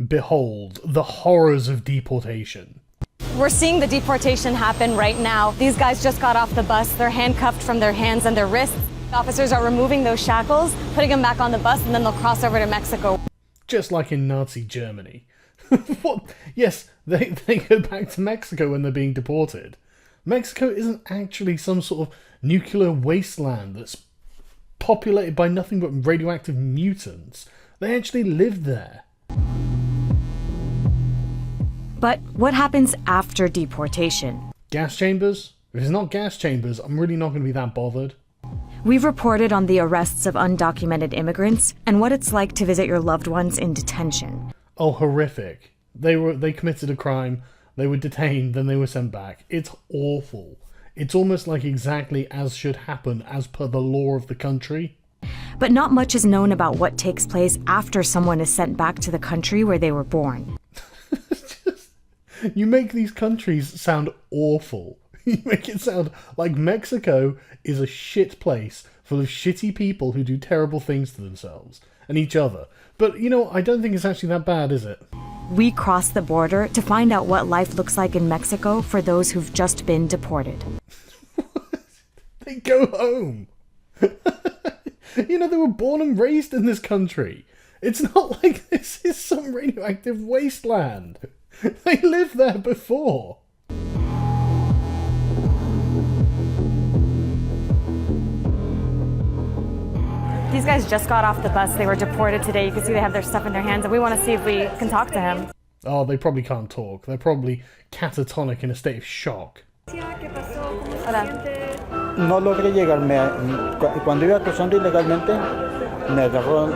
Behold, the horrors of deportation. We're seeing the deportation happen right now. These guys just got off the bus. They're handcuffed from their hands and their wrists. Officers are removing those shackles, putting them back on the bus, and then they'll cross over to Mexico. Just like in Nazi Germany. What? Yes, they go back to Mexico when they're being deported. Mexico isn't actually some sort of nuclear wasteland that's populated by nothing but radioactive mutants. They actually live there. But what happens after deportation? Gas chambers? If it's not gas chambers, I'm really not going to be that bothered. We've reported on the arrests of undocumented immigrants and what it's like to visit your loved ones in detention. Oh, horrific. They committed a crime, they were detained, then they were sent back. It's awful. It's almost like exactly as should happen as per the law of the country. But not much is known about what takes place after someone is sent back to the country where they were born. You make these countries sound awful. You make it sound like Mexico is a shit place full of shitty people who do terrible things to themselves and each other. But, you know, I don't think it's actually that bad, is it? We cross the border to find out what life looks like in Mexico for those who've just been deported. They go home. You know, they were born and raised in this country. It's not like this is some radioactive wasteland. They lived there before. These guys just got off the bus. They were deported today. You can see they have their stuff in their hands, and we want to see if we can talk to him. Oh, they probably can't talk. They're probably catatonic in a state of shock. Hola. No logré llegar. Cuando iba cruzando ilegalmente, me agarró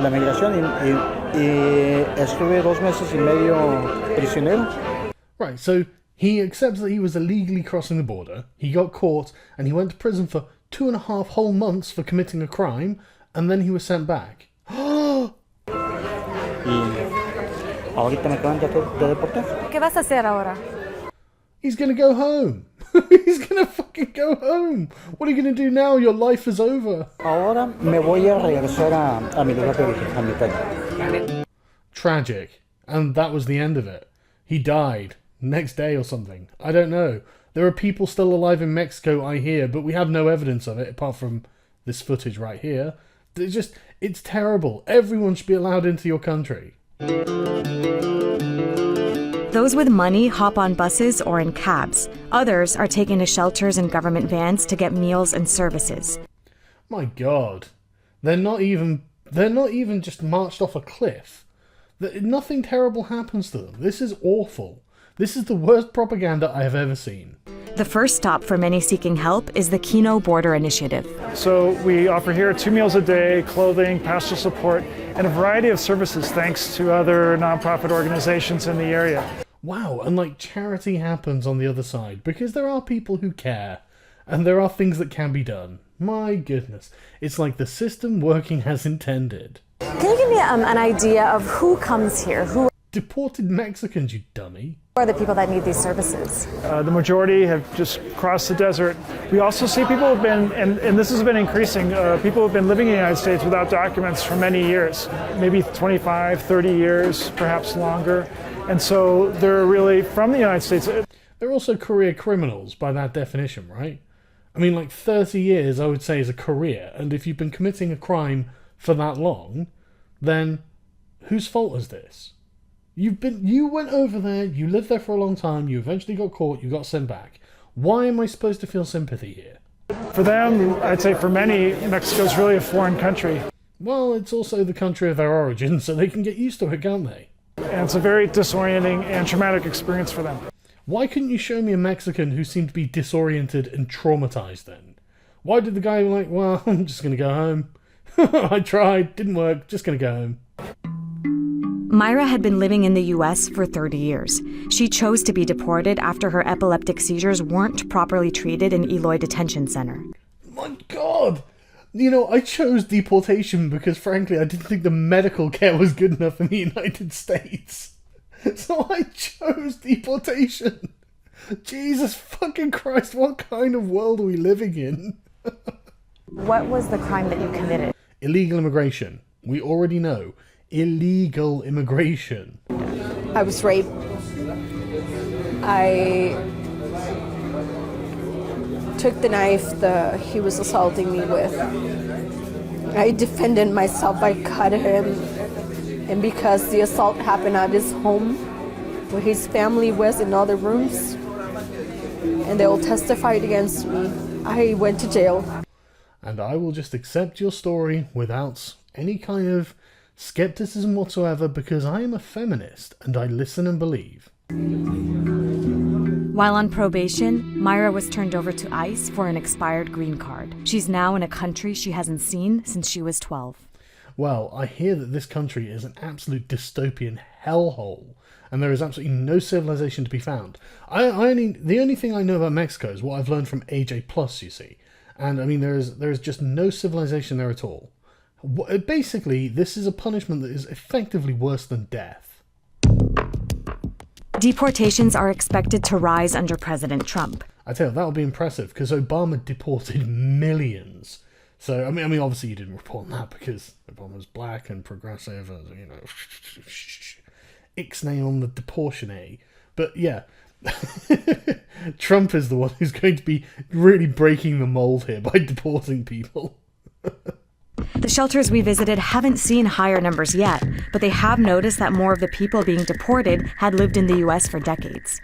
la migración y estuve 2 meses y medio prisionero. Right, so he accepts that he was illegally crossing the border, he got caught, and he went to prison for 2.5 whole months for committing a crime, and then he was sent back. Y ahorita me acaban de deportar. ¿Qué vas a hacer ahora? He's gonna go home. He's gonna fucking go home. What are you gonna do now? Your life is over. Ahora me voy a regresar a mi lugar de origen, a mi país. Tragic. And that was the end of it. He died. Next day or something. I don't know. There are people still alive in Mexico, I hear, but we have no evidence of it, apart from this footage right here. It's terrible. Everyone should be allowed into your country. Those with money hop on buses or in cabs. Others are taken to shelters and government vans to get meals and services. My God. They're not even just marched off a cliff. Nothing terrible happens to them. This is awful. This is the worst propaganda I have ever seen. The first stop for many seeking help is the Kino Border Initiative. So we offer here 2 meals a day, clothing, pastoral support, and a variety of services thanks to other nonprofit organizations in the area. Wow, and like charity happens on the other side, because there are people who care, and there are things that can be done. My goodness, it's like the system working as intended. Can you give me an idea of who comes here? Who Deported Mexicans, you dummy. are the people that need these services? The majority have just crossed the desert. We also see people who have been, and this has been increasing, people who have been living in the United States without documents for many years, maybe 25, 30 years, perhaps longer. And so they're really from the United States. They're also career criminals by that definition, right? I mean, like 30 years, I would say, is a career. And if you've been committing a crime for that long, then whose fault is this? You went over there, you lived there for a long time, you eventually got caught, you got sent back. Why am I supposed to feel sympathy here? For them, I'd say for many, Mexico's really a foreign country. Well, it's also the country of their origin, so they can get used to it, can't they? And it's a very disorienting and traumatic experience for them. Why couldn't you show me a Mexican who seemed to be disoriented and traumatized then? Why did the guy be like, well, I'm just going to go home. I tried, didn't work, just going to go home. Mayra had been living in the U.S. for 30 years. She chose to be deported after her epileptic seizures weren't properly treated in Eloy Detention Center. My God! You know, I chose deportation because, frankly, I didn't think the medical care was good enough in the United States. So I chose deportation. Jesus fucking Christ, what kind of world are we living in? What was the crime that you committed? Illegal immigration. We already know. illegal immigration. I was raped. I took the knife that he was assaulting me with. I defended myself. I cut him. And because the assault happened at his home, where his family was in other rooms, and they all testified against me, I went to jail. And I will just accept your story without any kind of skepticism whatsoever, because I am a feminist and I listen and believe. While on probation, Mayra was turned over to ICE for an expired green card. She's now in a country she hasn't seen since she was 12. Well, I hear that this country is an absolute dystopian hellhole, and there is absolutely no civilization to be found. The only thing I know about Mexico is what I've learned from AJ+, you see. And I mean, there is just no civilization there at all. Basically, this is a punishment that is effectively worse than death. Deportations are expected to rise under President Trump. I tell you, that'll be impressive, because Obama deported millions. So, I mean, obviously you didn't report on that because Obama's black and progressive, and, you know, ixnay on the deportation, eh? But yeah, Trump is the one who's going to be really breaking the mold here by deporting people. The shelters we visited haven't seen higher numbers yet, but they have noticed that more of the people being deported had lived in the US for decades.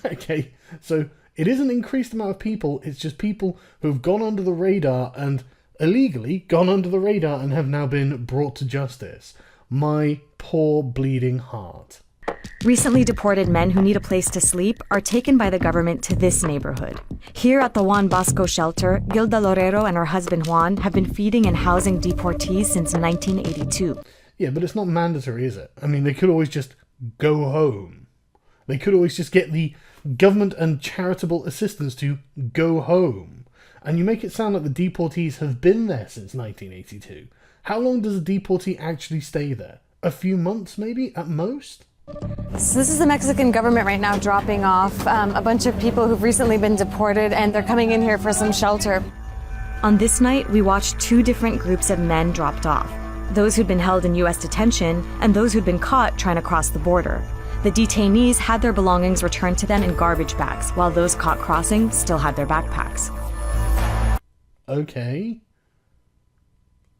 Okay, so it is an increased amount of people, it's just people who have gone under the radar and illegally gone under the radar and have now been brought to justice. My poor bleeding heart. Recently deported men who need a place to sleep are taken by the government to this neighborhood. Here at the Juan Bosco shelter, Gilda Lorero and her husband Juan have been feeding and housing deportees since 1982. Yeah, but it's not mandatory, is it? I mean, they could always just go home. They could always just get the government and charitable assistance to go home. And you make it sound like the deportees have been there since 1982. How long does a deportee actually stay there? A few months, maybe, at most? So this is the Mexican government right now dropping off a bunch of people who've recently been deported, and they're coming in here for some shelter. On this night, we watched two different groups of men dropped off. Those who'd been held in U.S. detention and those who'd been caught trying to cross the border. The detainees had their belongings returned to them in garbage bags, while those caught crossing still had their backpacks. Okay.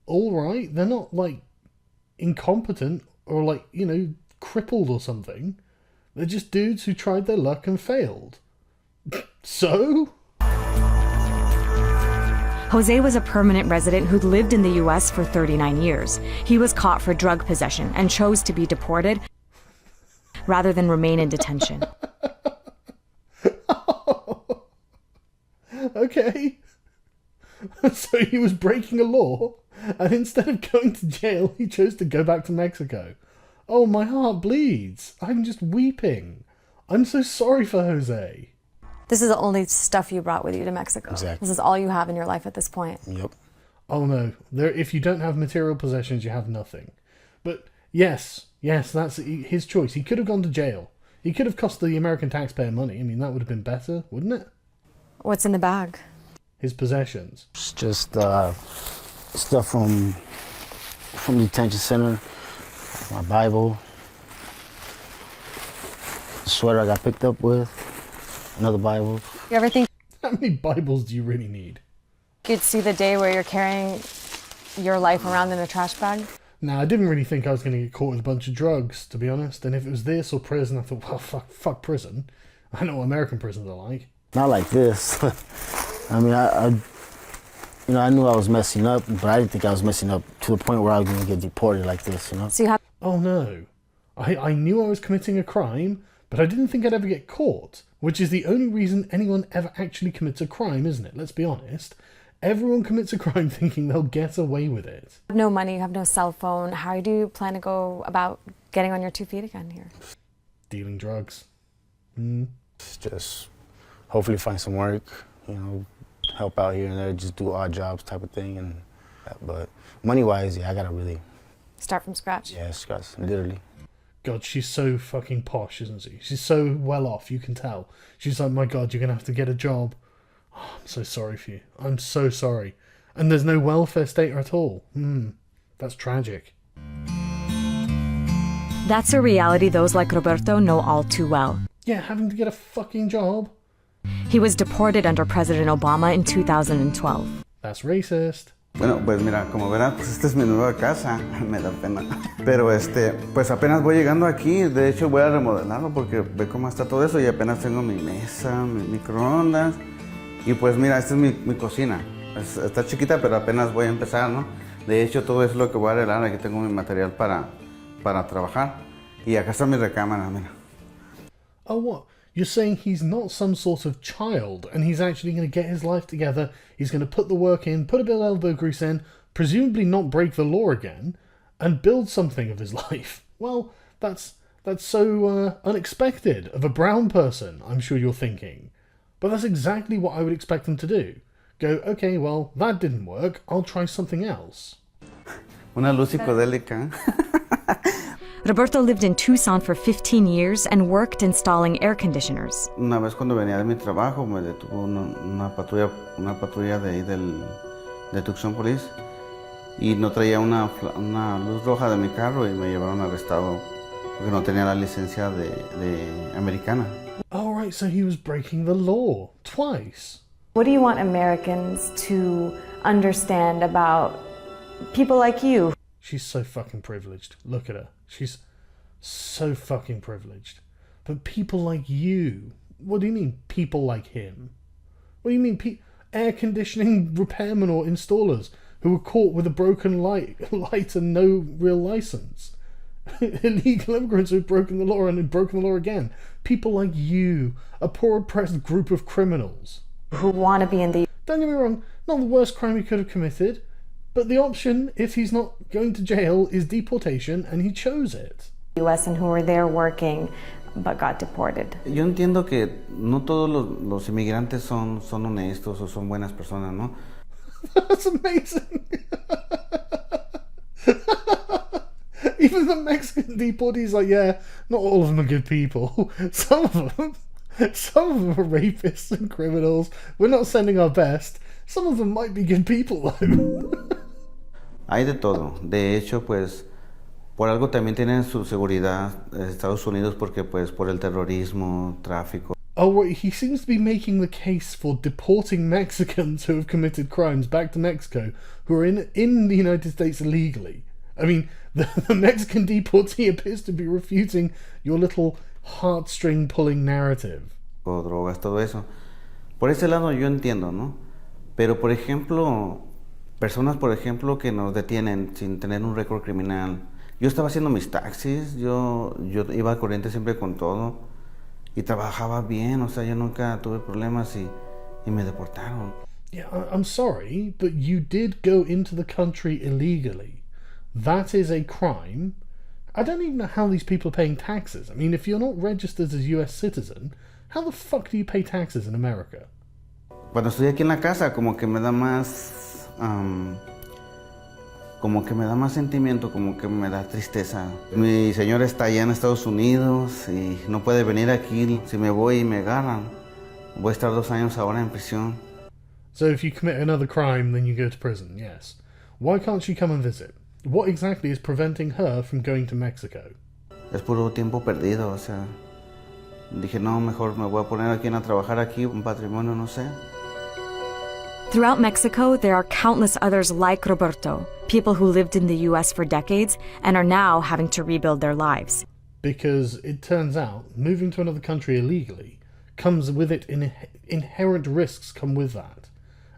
Alright, they're not, like, incompetent or, like, you know, crippled or something. They're just dudes who tried their luck and failed. So? Jose was a permanent resident who'd lived in the U.S. for 39 years. He was caught for drug possession and chose to be deported rather than remain in detention. Okay. So he was breaking a law, and instead of going to jail, he chose to go back to Mexico. Oh, my heart bleeds. I'm just weeping. I'm so sorry for Jose. This is the only stuff you brought with you to Mexico. Exactly. This is all you have in your life at this point. Yep. Oh no, if you don't have material possessions, you have nothing. But yes, that's his choice. He could have gone to jail. He could have cost the American taxpayer money. I mean, that would have been better, wouldn't it? What's in the bag? His possessions. It's just stuff from detention center, my Bible, the sweater I got picked up with, another Bible. You ever think How many Bibles do you really need? you'd see the day where you're carrying your life around in a trash bag? Nah, I didn't really think I was going to get caught with a bunch of drugs, to be honest. And if it was this or prison, I thought, well, fuck prison. I know what American prisons are like. Not like this. I mean, I knew I was messing up, but I didn't think I was messing up to the point where I was going to get deported like this, you know? So you have Oh no. I knew I was committing a crime, but I didn't think I'd ever get caught. Which is the only reason anyone ever actually commits a crime, isn't it? Let's be honest. Everyone commits a crime thinking they'll get away with it. no money, you have no cell phone. How do you plan to go about getting on your 2 feet again here? Dealing drugs. Just hopefully find some work, you know, help out here and there, just do odd jobs type of thing. And but money-wise, yeah, I gotta really, Start from scratch? yeah, scratch, literally. God, she's so fucking posh, isn't she? She's so well off, you can tell. She's like, my God, you're going to have to get a job. Oh, I'm so sorry for you. I'm so sorry. And there's no welfare state at all. That's tragic. That's a reality those like Roberto know all too well. Yeah, having to get a fucking job. He was deported under President Obama in 2012. That's racist. Bueno, pues mira, como verás, pues esta es mi nueva casa, me da pena. Pero pues apenas voy llegando aquí, de hecho voy a remodelarlo porque ve cómo está todo eso y apenas tengo mi mesa, mi microondas. Y pues mira, esta es mi cocina. Está chiquita, pero apenas voy a empezar, ¿no? De hecho, todo eso es lo que voy a arreglar. Aquí tengo mi material para trabajar. Y acá está mi recámara, mira. Oh, what? You're saying he's not some sort of child and he's actually going to get his life together, he's going to put the work in, put a bit of elbow grease in, presumably not break the law again, and build something of his life. Well, that's so unexpected of a brown person, I'm sure you're thinking. But that's exactly what I would expect them to do. Go, okay, well, that didn't work, I'll try something else. Una luz psicodélica. Roberto lived in Tucson for 15 years and worked installing air conditioners. Una vez cuando venía de mi trabajo me detuvo una patrulla de ahí de Tucson Police y no traía una luz roja de mi carro y me llevaron arrestado porque no tenía la licencia de americana. All right, so he was breaking the law twice. What do you want Americans to understand about people like you? She's so fucking privileged. Look at her. She's so fucking privileged. But people like you, what do you mean people like him? What do you mean air conditioning repairmen or installers who were caught with a broken light and no real license? Illegal immigrants who've broken the law and have broken the law again. People like you, a poor oppressed group of criminals. Who want to be in the Don't get me wrong, not the worst crime he could have committed, but the option, if he's not going to jail, is deportation, and he chose it. US and who were there working but got deported. Yo entiendo que no todos los inmigrantes son honestos o son buenas personas, ¿no? That's amazing. Even the Mexican deportees like, yeah, not all of them are good people. Some of them are rapists and criminals. We're not sending our best. Some of them might be good people, though. Hay de todo. De hecho, pues, por algo también tienen su seguridad Estados Unidos porque, pues, por el terrorismo, tráfico. Oh, wait, he seems to be making the case for deporting Mexicans who have committed crimes back to Mexico, who are in the United States illegally. I mean, the Mexican deportee appears to be refuting your little heartstring-pulling narrative. O drogas, todo eso. Por ese lado yo entiendo, ¿no? Pero, por ejemplo, personas, por ejemplo, que nos detienen sin tener un récord criminal. Yo estaba haciendo mis taxis, yo iba al corriente siempre con todo y trabajaba bien, o sea, yo nunca tuve problemas y me deportaron. Yeah, I'm sorry, but you did go into the country illegally. That is a crime. I don't even know how these people are paying taxes. I mean, if you're not registered as a US citizen, how the fuck do you pay taxes in America? Cuando estoy aquí en la casa, como que me da más sentimiento, como que me da tristeza. Mi señora está allá en Estados Unidos y no puede venir aquí. Si me voy y me agarran, voy a estar 2 años ahora en prisión. So if you commit another crime, then you go to prison, yes. Why can't she come and visit? What exactly is preventing her from going to Mexico? Es puro tiempo perdido, o sea, dije, no, mejor me voy a poner aquí a trabajar aquí, un patrimonio, no sé. Throughout Mexico, there are countless others like Roberto, people who lived in the US for decades and are now having to rebuild their lives. Because it turns out moving to another country illegally comes with it inherent risks come with that.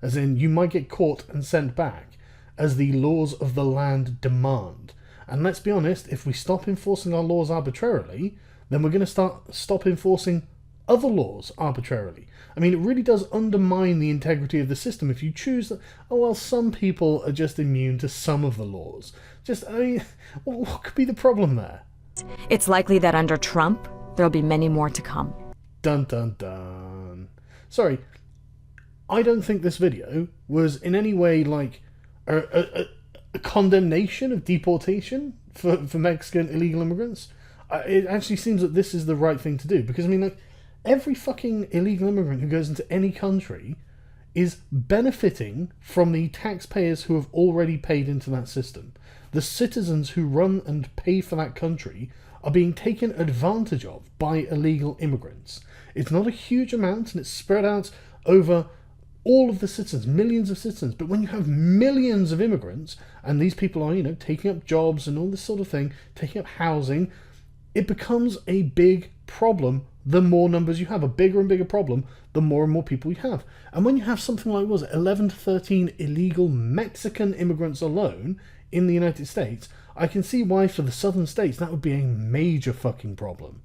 As in, you might get caught and sent back, as the laws of the land demand. And let's be honest, if we stop enforcing our laws arbitrarily, then we're going to stop enforcing other laws arbitrarily. I mean, it really does undermine the integrity of the system if you choose that, oh, well, some people are just immune to some of the laws. I mean, what could be the problem there? It's likely that under Trump, there'll be many more to come. Dun dun dun. Sorry, I don't think this video was in any way like a condemnation of deportation for Mexican illegal immigrants. It actually seems that this is the right thing to do, because, I mean, like, every fucking illegal immigrant who goes into any country is benefiting from the taxpayers who have already paid into that system. The citizens who run and pay for that country are being taken advantage of by illegal immigrants. It's not a huge amount, and it's spread out over all of the citizens, millions of citizens. But when you have millions of immigrants, and these people are, taking up jobs and all this sort of thing, taking up housing, it becomes a big problem the more numbers you have. A bigger and bigger problem the more and more people you have. And when you have something like, 11 to 13 illegal Mexican immigrants alone in the United States, I can see why for the southern states that would be a major fucking problem.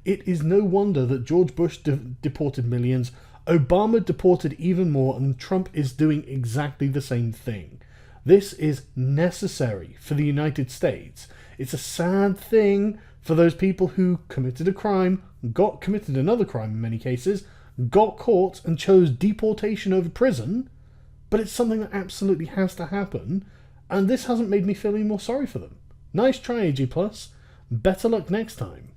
It is no wonder that George Bush deported millions, Obama deported even more, and Trump is doing exactly the same thing. This is necessary for the United States. It's a sad thing for those people who committed a crime, committed another crime in many cases, got caught and chose deportation over prison, but it's something that absolutely has to happen, and this hasn't made me feel any more sorry for them. Nice try, AG+. Better luck next time.